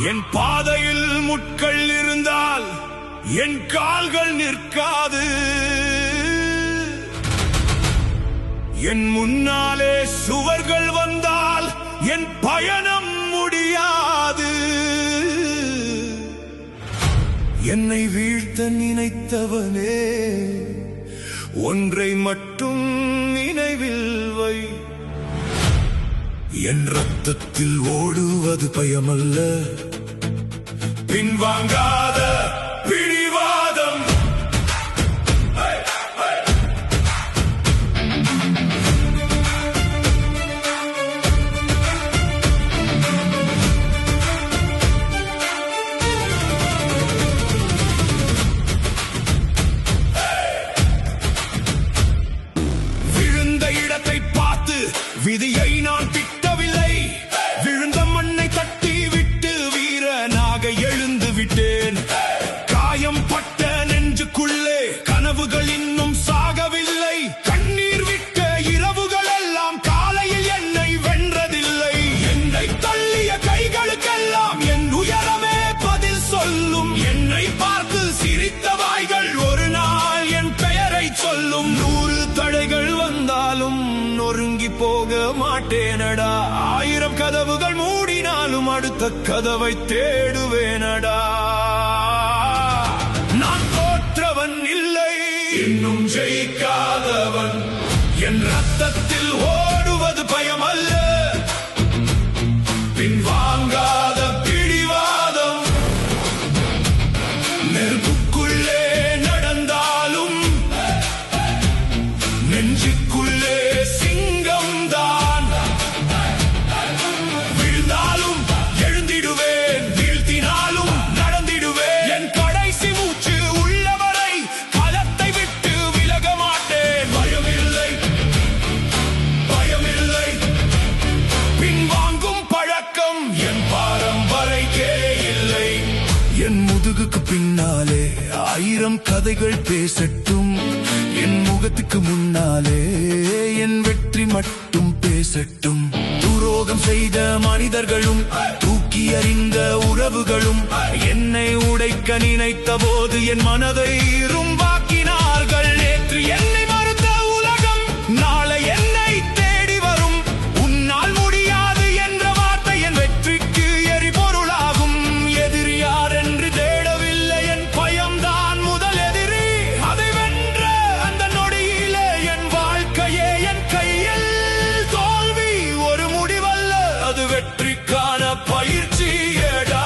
என் பாதையில் முட்கள் இருந்தால் என் கால்கள் நிற்காது. என் முன்னாலே சுவர்கள் வந்தால் என் பயணம் முடியாது. என்னை வீழ்த்த நினைத்தவனே, ஒன்றை மட்டும் நினைவில் வை. என் ரத்தத்தில் ஓடுவது பயமல்ல, பின்வாங்காத பிடிவாதம். விழுந்த இடத்தை பார்த்து விதியை நான் திட்டவில்லை. விழுந்த மண்ணை தட்டி விட்டு வீரனாக எழுந்து விட்டேன். காயம் பட்ட நெஞ்சுக்குள்ளே கனவுகள் இன்னும் சாகவில்லை. கண்ணீர் விட்ட இரவுகள் எல்லாம் காலையில் என்னை வென்றதில்லை. என்னை தள்ளிய கைகளுக்கெல்லாம் என் உயரமே பதில் சொல்லும். என்னை பார்த்து சிரித்த வாய்கள் ஒரு நாள் என் பெயரை சொல்லும். 100 தடைகள் வந்தாலும் நொறுங்கி போக மாட்டேனடா. 1000 கதவுகள் மூடினாலும் அடுத்த கதவை தேடுவேனடா. நான் தோற்றவன் இல்லை, இன்னும் ஜெயிக்காதவன். என் ரத்தத்தில் ஓடுவது பயமல்ல, பின்வாங்காத பிடிவாதம். நெருப்புக்குள்ளே நடந்தாலும் நெஞ்சுக்குள்ளே சிங்கம் தான். விழுந்தாலும் எழுந்திடுவேன், வீழ்த்தினாலும் நடந்திடுவேன். என் கடைசி மூச்சு உள்ளவரை களத்தை விட்டு விலக மாட்டேன். பயமில்லை, பயமில்லை, பின்வாங்கும் பழக்கம் என் பாரம்பரியக்கே இல்லை. என் முதுகுக்கு பின்னாலே 1000 கதைகள் பேசட்டும். என் முகத்துக்கு முன்னாலே என் வெற்றி மட்டும் பேசட்டும். துரோகம் செய்த மனிதர்களும் தூக்கி அறிந்த உறவுகளும் என்னை உடைக்க நினைத்த போது என் மனதை இரும்பாக்கினார்கள். நேற்று என்னை மறுத்த உலகம் நாளை என்னை தேடி வரும். உன்னால் முடியாது என்ற வார்த்தை என் வெற்றிக்கு எரிபொருளாகும். எதிரி யார் என்று தேடவில்லை, என் பயம்தான் முதல் எதிரி. அதை வென்ற அந்த நொடியிலே என் வாழ்க்கையே என் கையில். தோல்வி ஒரு முடிவல்ல, அது வெற்றிக்கான பயிற்சியடா.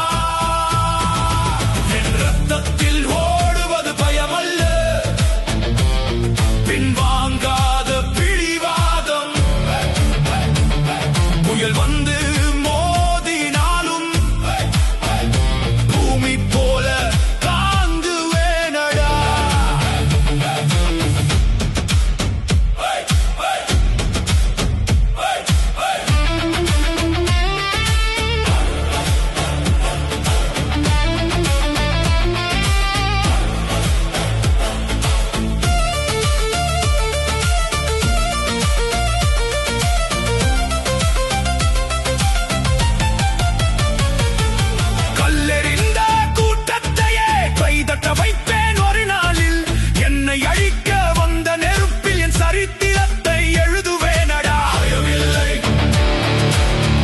என் ரத்தத்தில் ஓடுவது பயமல்ல, பின்வாங்காத பிடிவாதம். புயல் வந்து மோதினாலும் பூமி போல தாங்குவேனடா. கல்லெறிந்த கூட்டத்தையே கைதட்ட வைப்பேன் ஒரு நாளில். என்னை அழிக்க வந்த நெருப்பில் என் சரித்திரத்தை எழுதுவேனடா. பயமில்லை,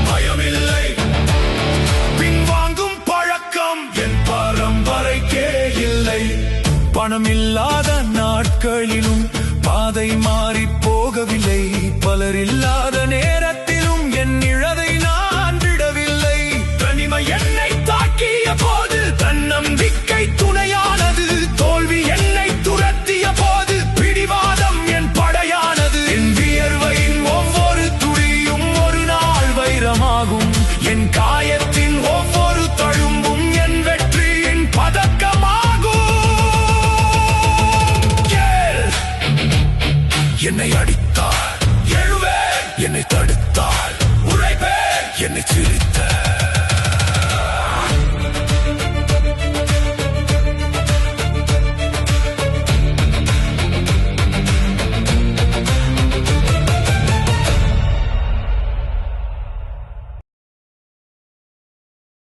பயமில்லை, பின்வாங்கும் பழக்கம் என் பாரம்பரியக்கே இல்லை. பணமில்லாத நாட்களிலும் பாதை மாறி போகவில்லை. பலர் இல்லாத நேரத்திலும் என் நிழலை நான் விடவில்லை. தனிமை என்னை தாக்கிய போது தன்னம்பிக்கை துணையானது. தோல்வி என்னை துரத்திய போது பிடிவாதம் என் படையானது. என் வியர்வையின் ஒவ்வொரு துளியும் ஒரு நாள் வைரமாகும். என் காயத்தின் ஒவ்வொரு தழும்பும் என் வெற்றியின் பதக்கமாகும். என்னை அடி